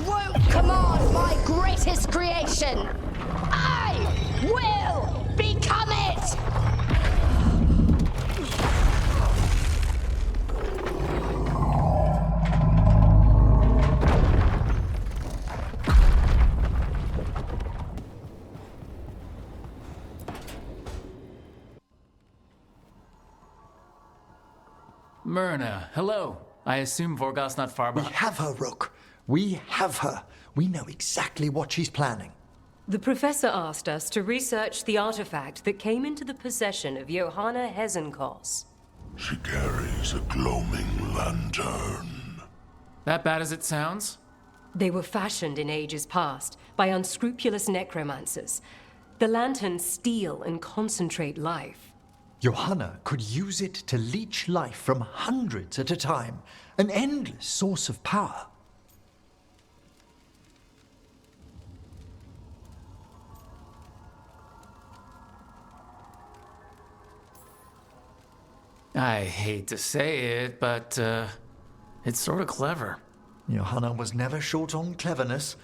won't command my greatest creation! I will become it! Myrna, hello. I assume Vorgos's not far We behind. have her, Rook. We have her. We know exactly what she's planning. The professor asked us to research the artifact that came into the possession of Johanna Hezenkos. She carries a gloaming lantern. That bad as it sounds? They were fashioned in ages past by unscrupulous necromancers. The lanterns steal and concentrate life. Johanna could use it to leech life from hundreds at a time. An endless source of power. I hate to say it, but it's sort of clever. Johanna was never short on cleverness,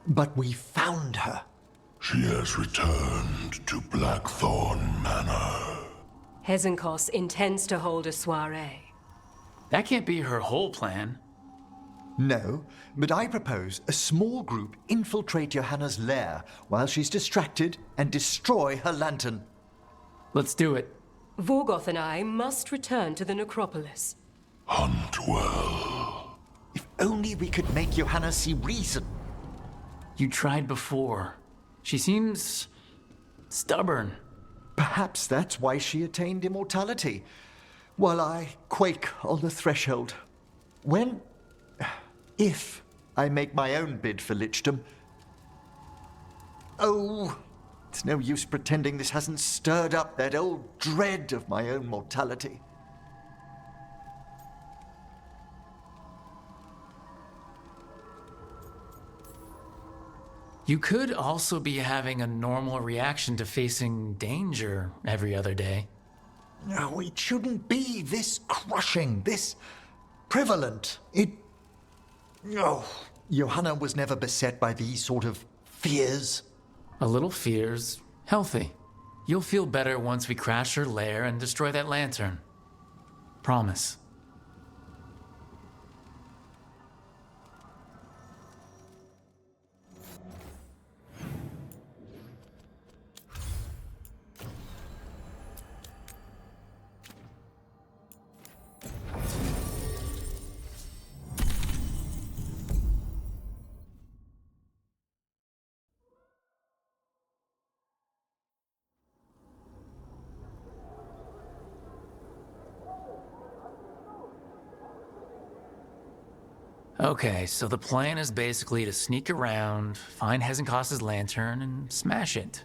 but we found her. She has returned to Blackthorn Manor. Hezenkos intends to hold a soiree. That can't be her whole plan. No, but I propose a small group infiltrate Johanna's lair while she's distracted and destroy her lantern. Let's do it. Vorgoth and I must return to the necropolis. Hunt well. If only we could make Johanna see reason. You tried before. She seems stubborn. Perhaps that's why she attained immortality, while I quake on the threshold. If I make my own bid for lichdom. Oh, it's no use pretending this hasn't stirred up that old dread of my own mortality. You could also be having a normal reaction to facing danger every other day. No, it shouldn't be this crushing, this prevalent. Oh, Johanna was never beset by these sort of fears. A little fear's healthy. You'll feel better once we crash her lair and destroy that lantern. Promise. Okay, so the plan is basically to sneak around, find Hezenkos' lantern, and smash it.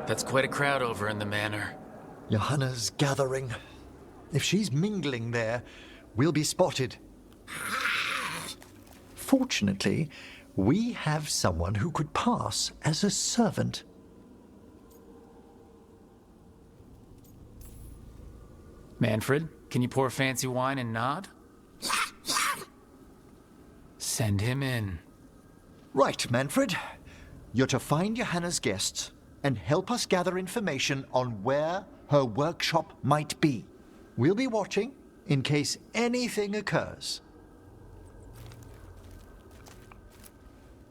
That's quite a crowd over in the manor. Johanna's gathering. If she's mingling there, we'll be spotted. Fortunately, we have someone who could pass as a servant. Manfred, can you pour fancy wine and nod? Send him in. Right, Manfred. You're to find Johanna's guests and help us gather information on where her workshop might be. We'll be watching in case anything occurs.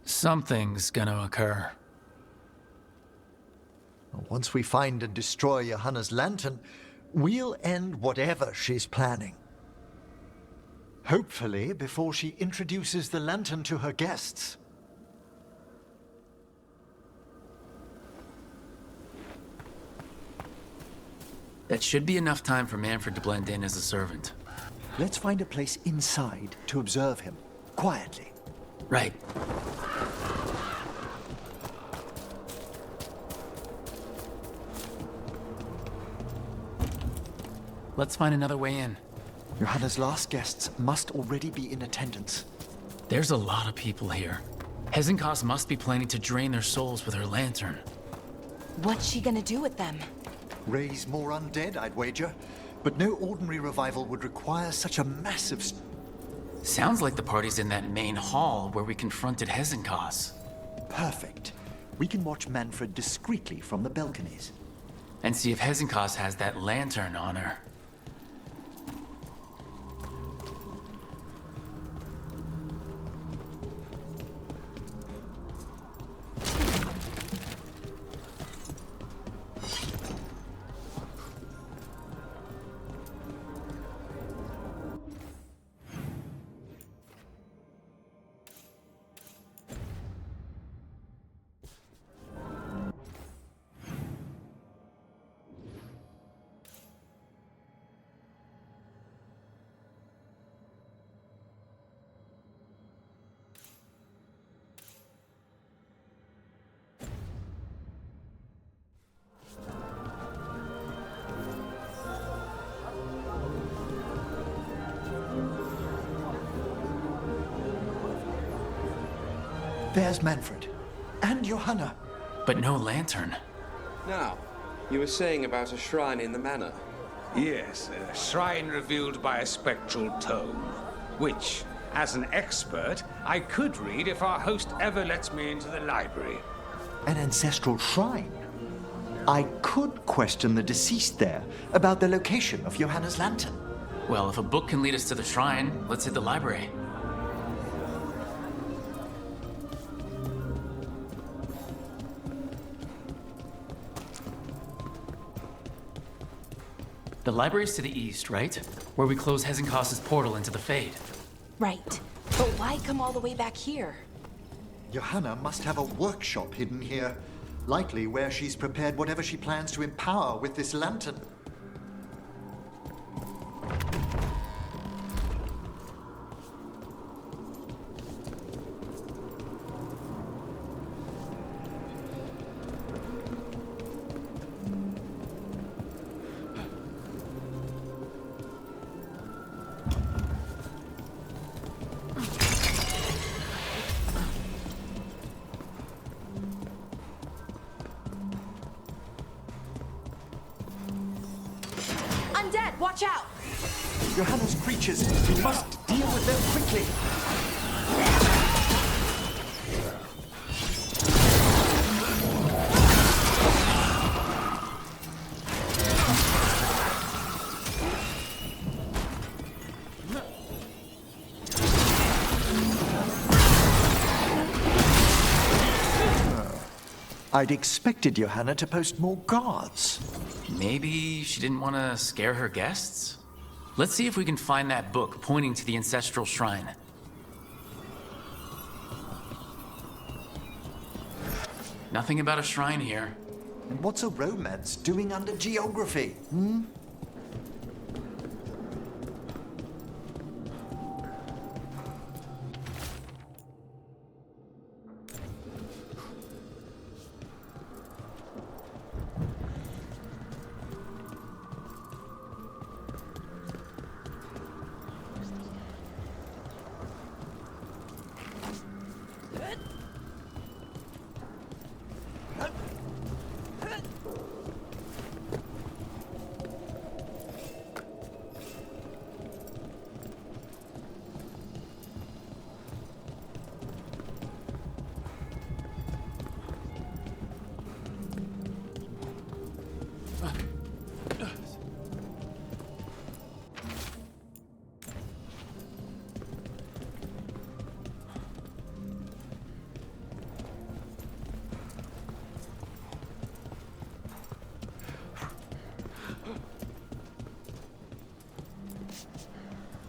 Something's gonna occur. Once we find and destroy Johanna's lantern, we'll end whatever she's planning. Hopefully before she introduces the lantern to her guests. That should be enough time for Manfred to blend in as a servant. Let's find a place inside to observe him, quietly. Right. Let's find another way in. Johanna's last guests must already be in attendance. There's a lot of people here. Hezenkos must be planning to drain their souls with her lantern. What's she gonna do with them? Raise more undead, I'd wager. But no ordinary revival would require such a massive... Sounds like the party's in that main hall where we confronted Hezenkos. Perfect. We can watch Manfred discreetly from the balconies. And see if Hezenkos has that lantern on her. There's Manfred. And Johanna. But no lantern. Now, you were saying about a shrine in the manor. Yes, a shrine revealed by a spectral tome, which, as an expert, I could read if our host ever lets me into the library. An ancestral shrine. I could question the deceased there about the location of Johanna's lantern. Well, if a book can lead us to the shrine, let's hit the library. The library's to the east, right? Where we close Hezenkos' portal into the Fade. Right. But why come all the way back here? Johanna must have a workshop hidden here. Likely where she's prepared whatever she plans to empower with this lantern. Undead, watch out! Johanna's creatures, we must deal with them quickly. I'd expected Johanna to post more guards. Maybe she didn't want to scare her guests? Let's see if we can find that book pointing to the ancestral shrine. Nothing about a shrine here. And what's a romance doing under geography?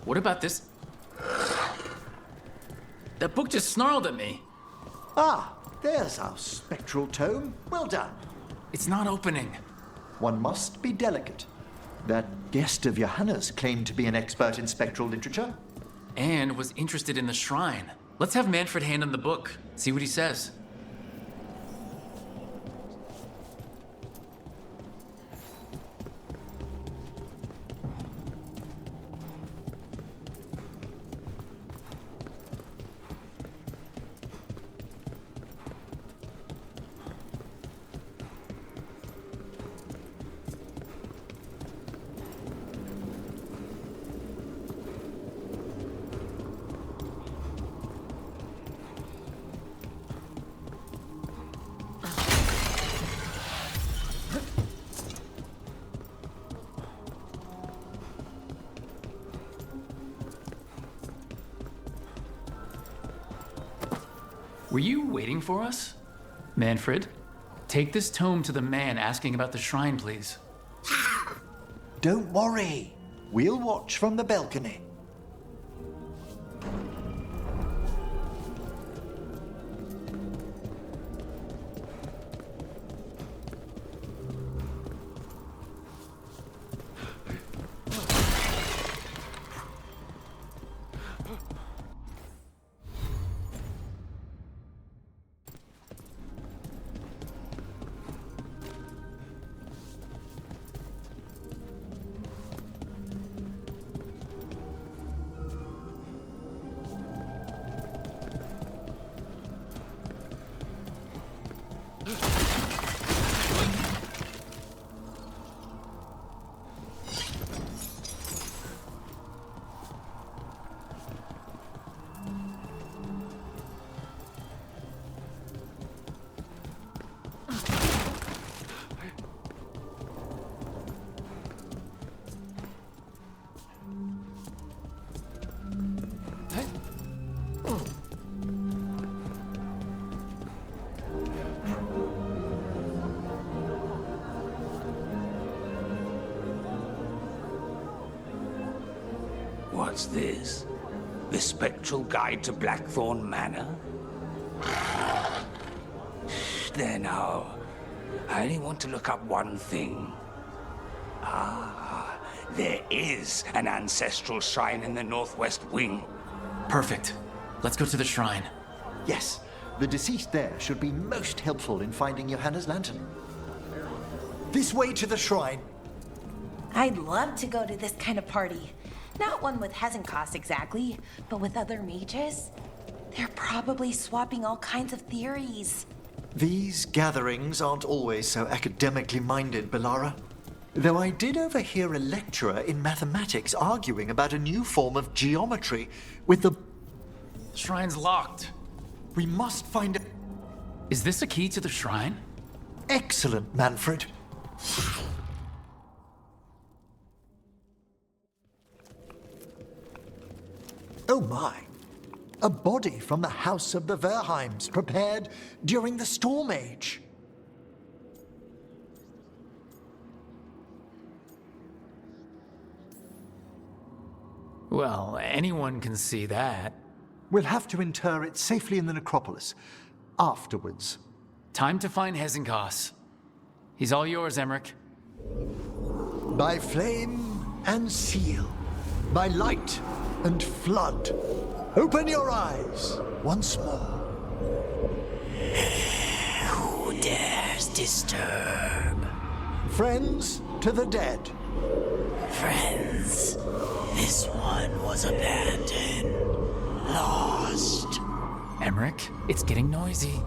What about this? That book just snarled at me. Ah, there's our spectral tome. Well done. It's not opening. One must be delicate. That guest of Johanna's claimed to be an expert in spectral literature. And was interested in the shrine. Let's have Manfred hand him the book, see what he says. Were you waiting for us? Manfred, take this tome to the man asking about the shrine, please. Don't worry. We'll watch from the balcony. What's this? The Spectral Guide to Blackthorn Manor? There now. I only want to look up one thing. Ah, there is an ancestral shrine in the northwest wing. Perfect. Let's go to the shrine. Yes, the deceased there should be most helpful in finding Johanna's lantern. This way to the shrine. I'd love to go to this kind of party. Not one with Hezenkost exactly, but with other mages. They're probably swapping all kinds of theories. These gatherings aren't always so academically minded, Bellara. Though I did overhear a lecturer in mathematics arguing about a new form of geometry with the... Shrine's locked. We must find a... Is this a key to the shrine? Excellent, Manfred. Oh my. A body from the House of the Verheims, prepared during the Storm Age. Well, anyone can see that. We'll have to inter it safely in the necropolis. Afterwards. Time to find Hezenkost. He's all yours, Emmrich. By flame and seal. By light and flood. Open your eyes once more. Who dares disturb? Friends to the dead. Friends, this one was abandoned. Lost. Emmrich, it's getting noisy.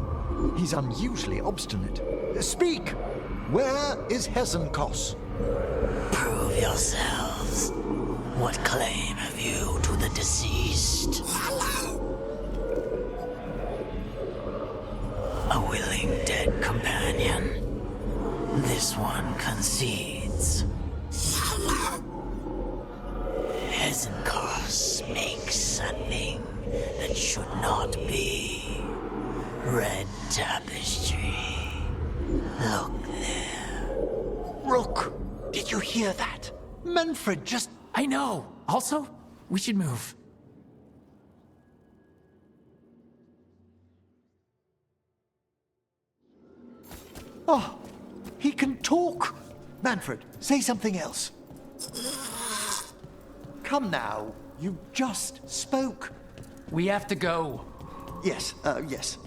He's unusually obstinate. Speak! Where is Hezenkost? Prove yourselves. What claim have you to the deceased? A willing dead companion. This one concedes. Hezenkost makes a thing that should not be. Red tapestry. Look there. Rook, did you hear that? Manfred just... I know. Also, we should move. Oh, he can talk. Manfred, say something else. Come now, you just spoke. We have to go. Yes, yes.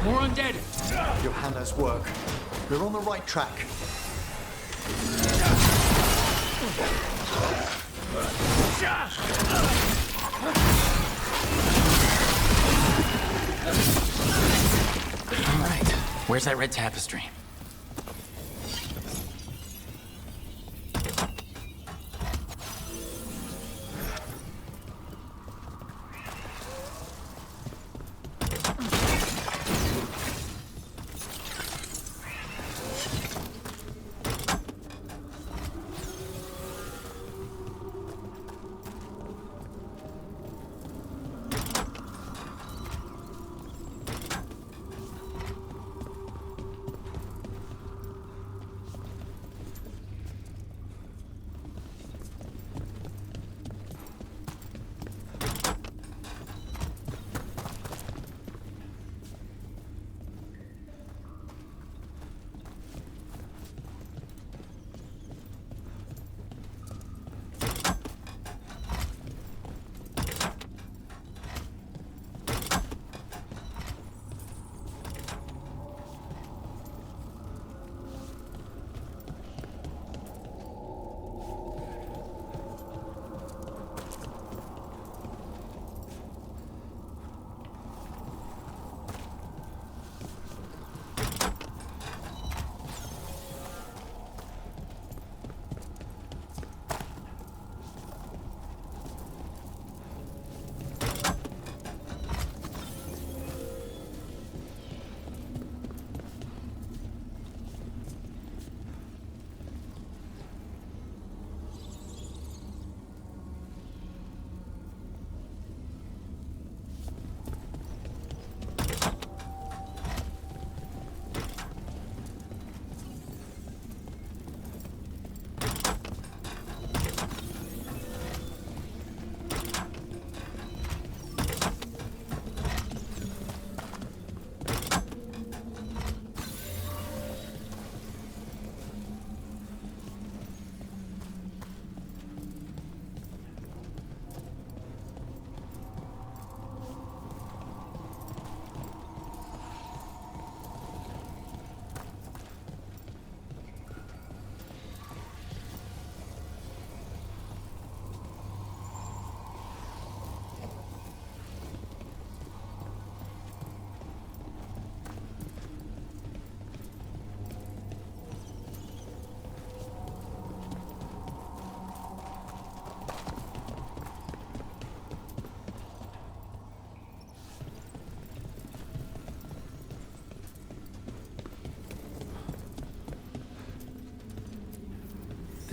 More undead! Johanna's work. We're on the right track. All right, where's that red tapestry?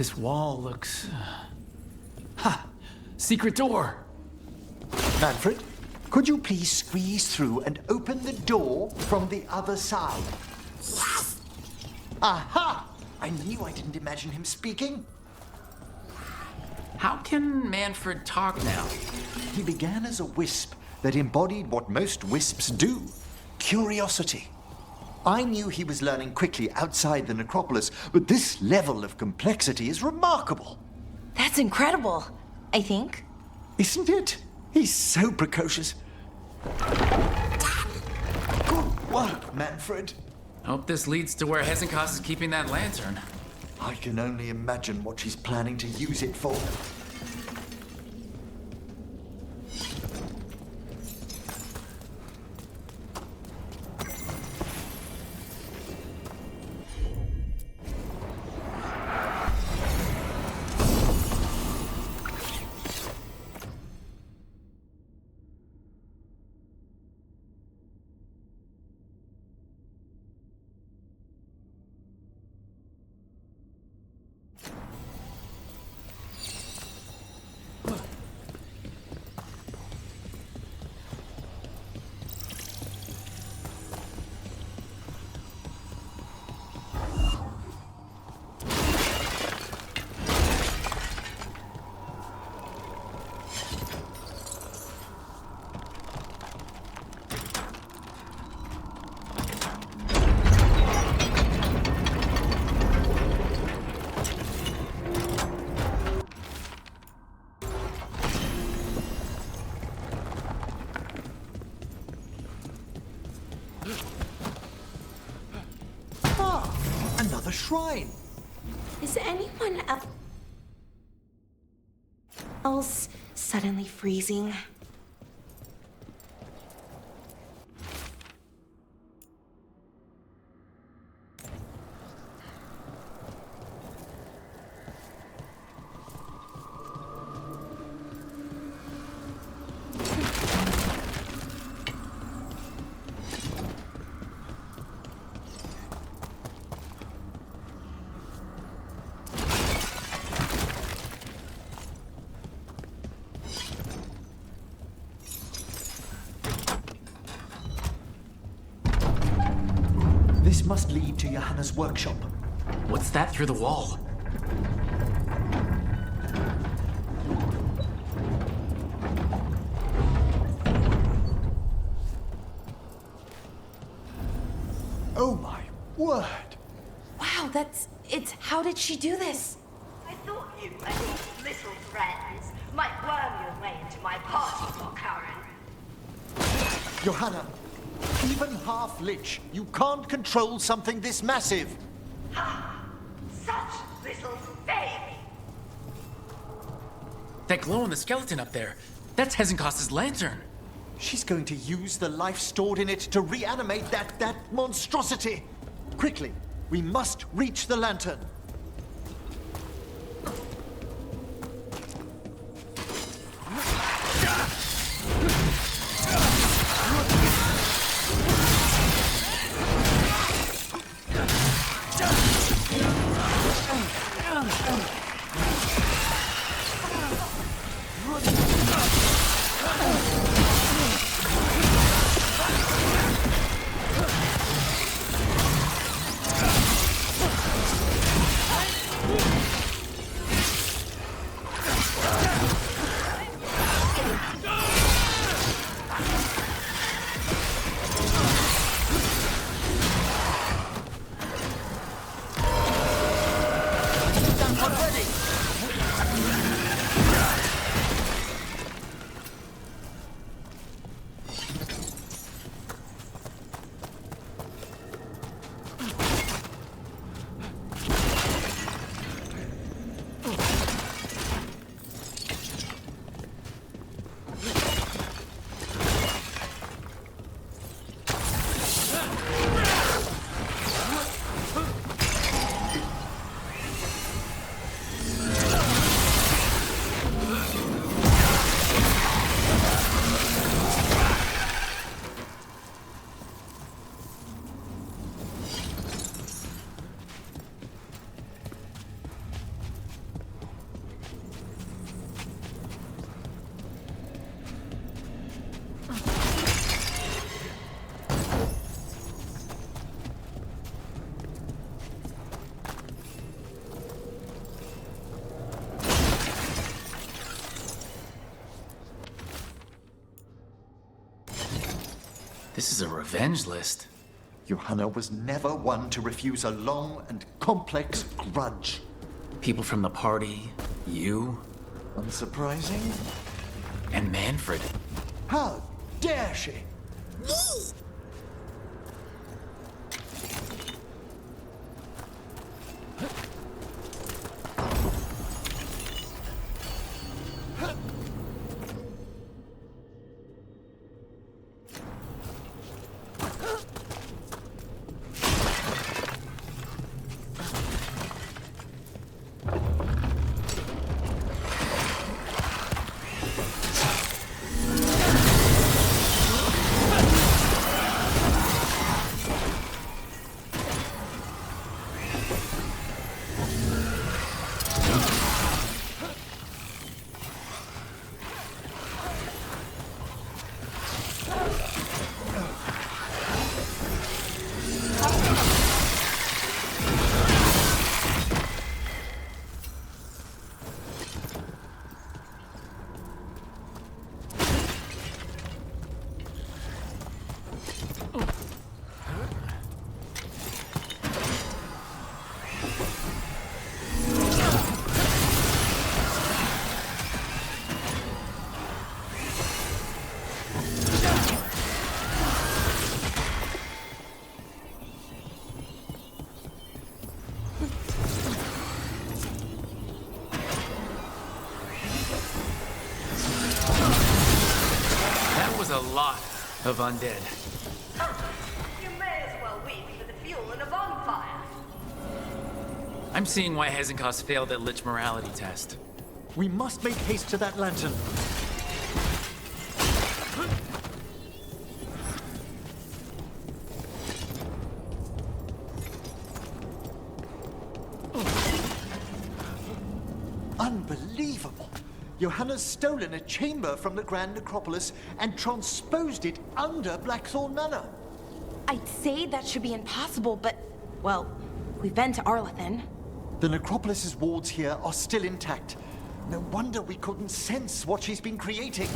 This wall looks... Ha! Secret door! Manfred, could you please squeeze through and open the door from the other side? Aha! I knew I didn't imagine him speaking. How can Manfred talk now? He began as a wisp that embodied what most wisps do: curiosity. I knew he was learning quickly outside the necropolis, but this level of complexity is remarkable. That's incredible, I think. Isn't it? He's so precocious. Good work, Manfred. Hope this leads to where Hezenkos is keeping that lantern. I can only imagine what she's planning to use it for. Another shrine. Is anyone else suddenly freezing? This must lead to Johanna's workshop. What's that through the wall? Oh my word! Wow, it's... How did she do this? I thought you and your little friends might worm your way into my party, Karen. Johanna, even half-lich, you can't control something this massive. Such little baby. That glow in the skeleton up there, that's Hezenkos' lantern. She's going to use the life stored in it to reanimate that monstrosity. Quickly, we must reach the lantern. This is a revenge list. Johanna was never one to refuse a long and complex grudge. People from the party, you. Unsurprising? And Manfred. How dare she? A lot of undead. You may as well weep for the fuel in a bonfire. I'm seeing why Hezenkos failed that Lich morality test. We must make haste to that lantern. Unbelievable! Johanna's stolen a chamber from the Grand Necropolis and transposed it under Blackthorn Manor. I'd say that should be impossible, but, well, we've been to Arlathan. The Necropolis's wards here are still intact. No wonder we couldn't sense what she's been creating.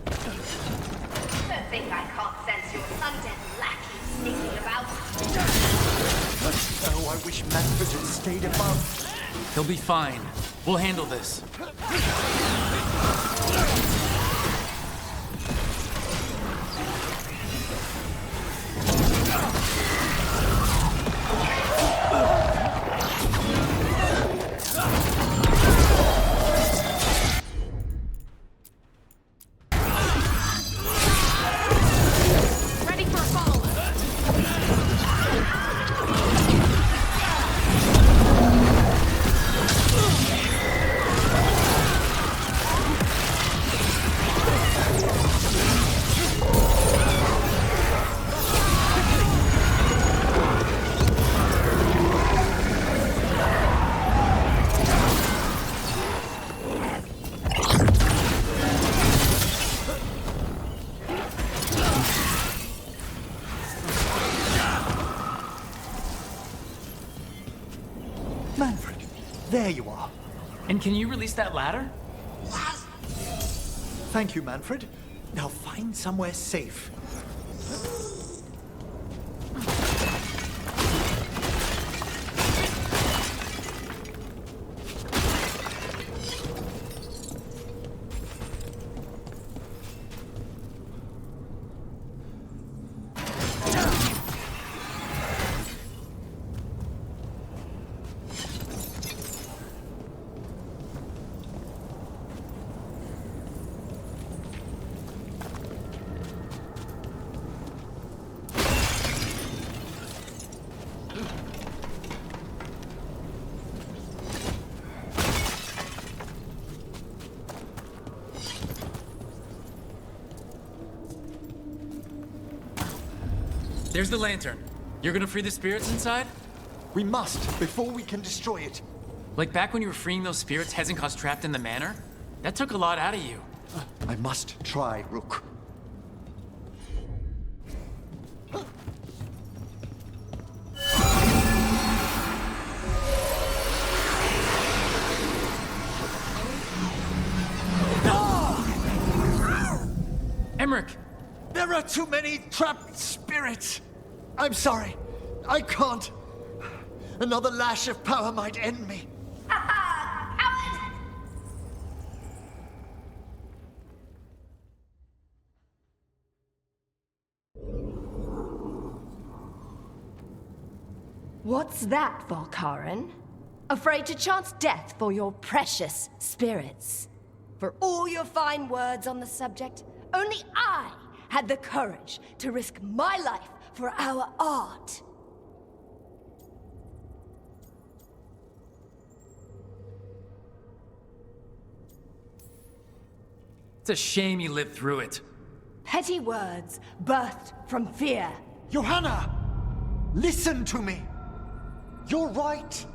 Don't think I can't sense your undead lackey sneaking about. Oh, I wish Manfred had stayed above. He'll be fine. We'll handle this. Ready for a follow-up. Manfred, there you are. And can you release that ladder? Thank you, Manfred. Now find somewhere safe. There's the lantern. You're gonna free the spirits inside? We must, before we can destroy it. Like back when you were freeing those spirits Hezenkos trapped in the manor? That took a lot out of you. I must try, Rook. Emmrich! There are too many trapped spirits. I'm sorry. I can't. Another lash of power might end me. What's that, Volkaren? Afraid to chance death for your precious spirits? For all your fine words on the subject, only I had the courage to risk my life for our art. It's a shame you lived through it. Petty words birthed from fear. Johanna! Listen to me! You're right.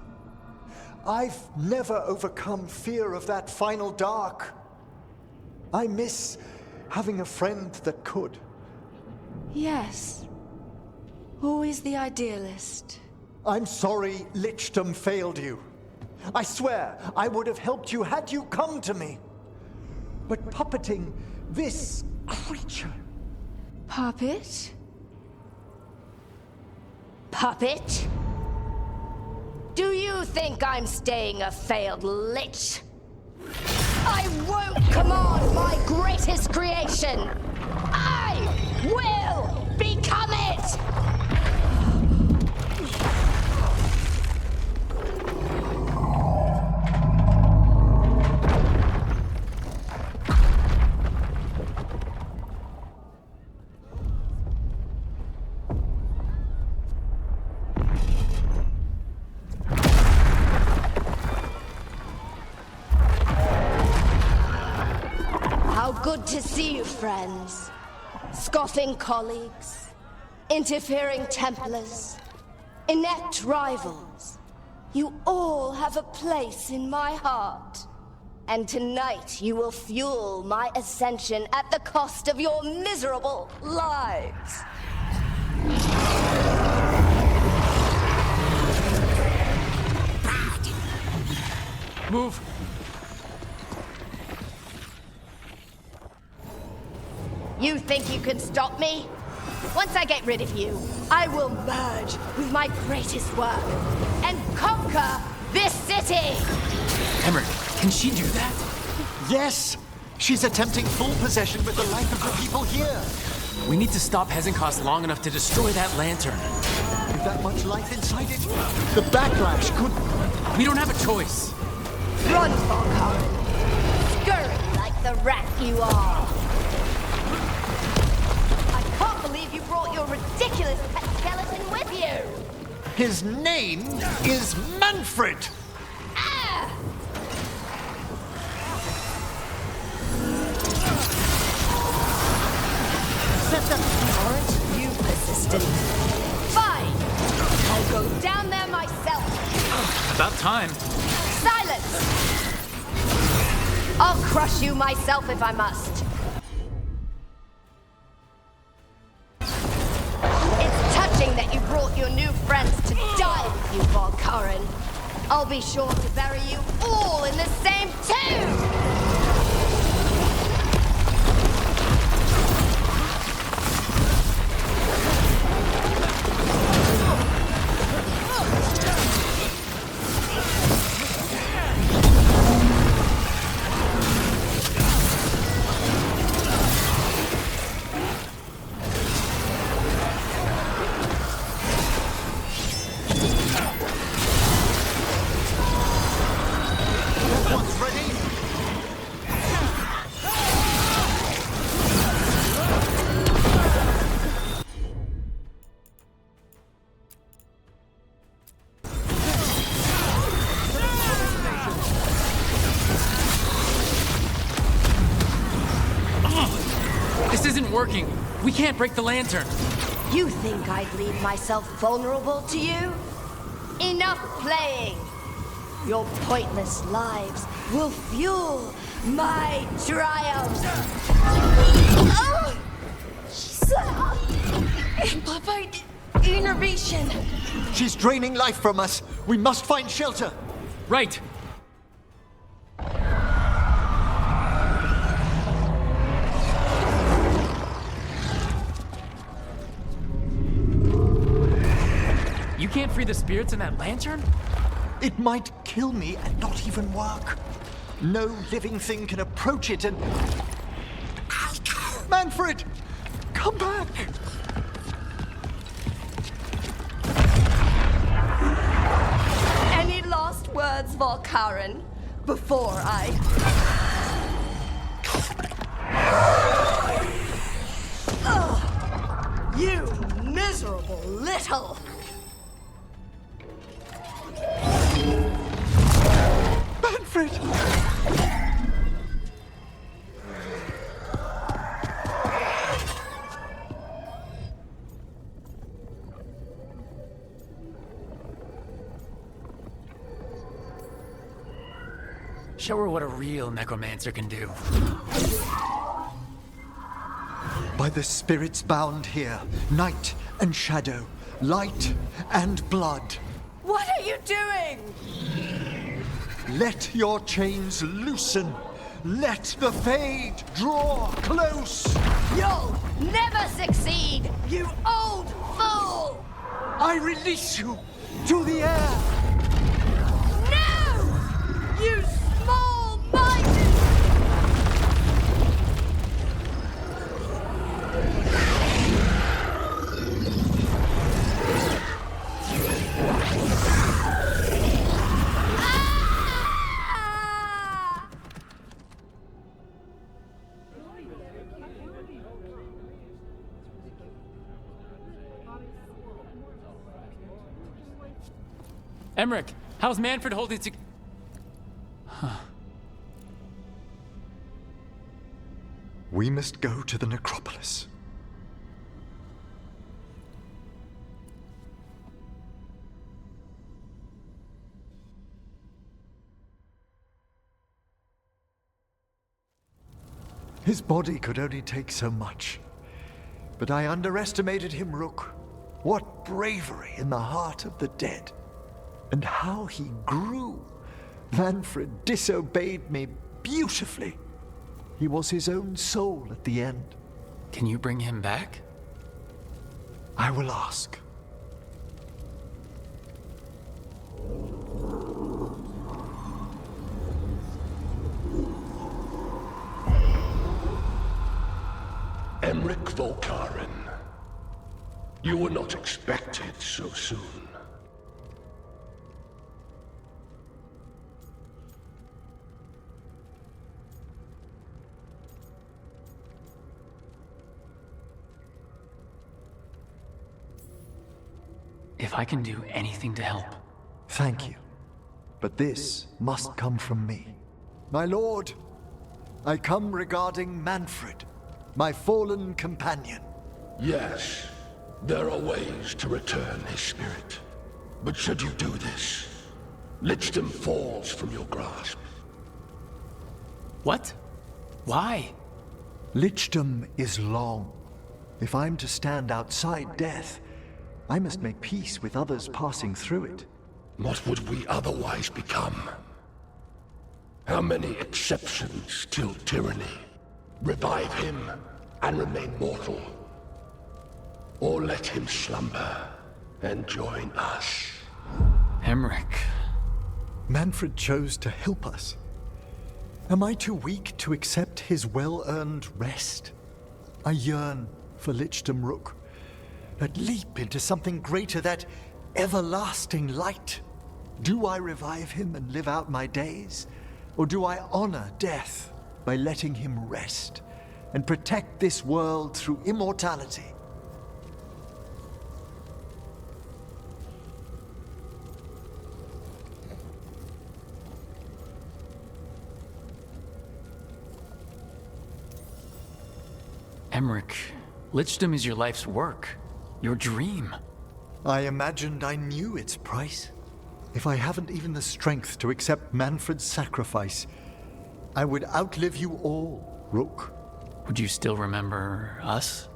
I've never overcome fear of that final dark. I miss having a friend that could. Yes. Always the idealist. I'm sorry Lichdom failed you. I swear I would have helped you had you come to me. But puppeting this creature... Puppet? Puppet? Do you think I'm staying a failed lich? I won't command my greatest creation! I will become it! Good to see you, friends. Scoffing colleagues, interfering Templars, inept rivals. You all have a place in my heart. And tonight you will fuel my ascension at the cost of your miserable lives. Move. You think you can stop me? Once I get rid of you, I will merge with my greatest work and conquer this city! Emmrich, can she do that? Yes! She's attempting full possession with the life of the people here. We need to stop Hezenkos long enough to destroy that lantern. With that much life inside it, the backlash could... We don't have a choice. Run, Volkaren. Scurry like the rat you are. I can't believe you brought your ridiculous pet skeleton with you. His name is Manfred. Ah! Aren't you persistent? Fine. I'll go down there myself. About time. Silence! I'll crush you myself if I must. It's touching that you brought your new friends to die with you, Volkaren. I'll be sure to bury you all in the same tomb! This isn't working. We can't break the lantern. You think I'd leave myself vulnerable to you? Enough playing! Your pointless lives will fuel my triumph! Innervation! She's draining life from us. We must find shelter. Right. You can't free the spirits in that lantern? It might kill me and not even work. No living thing can approach it and... Manfred! Come back! Volkaren, before I... Ugh, you miserable little... Manfred! Show her what a real necromancer can do. By the spirits bound here, night and shadow, light and blood. What are you doing? Let your chains loosen. Let the fade draw close. You'll never succeed, you old fool! I release you to the air. No! You small-minded... Emmrich, how's Manfred holding to... We must go to the necropolis. His body could only take so much. But I underestimated him, Rook. What bravery in the heart of the dead. And how he grew. Manfred disobeyed me beautifully. He was his own soul at the end. Can you bring him back? I will ask. Emmrich Volkaren. You were not expected so soon. If I can do anything to help. Thank you. But this must come from me. My lord, I come regarding Manfred, my fallen companion. Yes, there are ways to return his spirit. But should you do this, Lichdom falls from your grasp. What? Why? Lichdom is long. If I'm to stand outside death, I must make peace with others passing through it. What would we otherwise become? How many exceptions till tyranny? Revive him and remain mortal. Or let him slumber and join us. Emmrich. Manfred chose to help us. Am I too weak to accept his well-earned rest? I yearn for Lichdom, Rook. That leap into something greater, that everlasting light. Do I revive him and live out my days? Or do I honor death by letting him rest and protect this world through immortality? Emmrich, Lichdom is your life's work. Your dream. I imagined I knew its price. If I haven't even the strength to accept Manfred's sacrifice, I would outlive you all, Rook. Would you still remember us?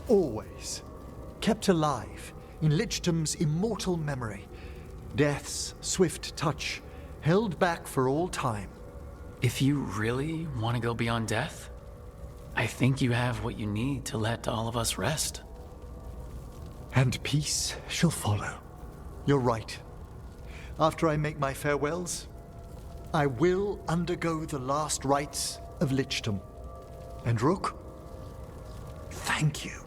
Always. Kept alive in Lichdom's immortal memory. Death's swift touch, held back for all time. If you really want to go beyond death, I think you have what you need to let all of us rest. And peace shall follow. You're right. After I make my farewells, I will undergo the last rites of Lichdom. And Rook, thank you.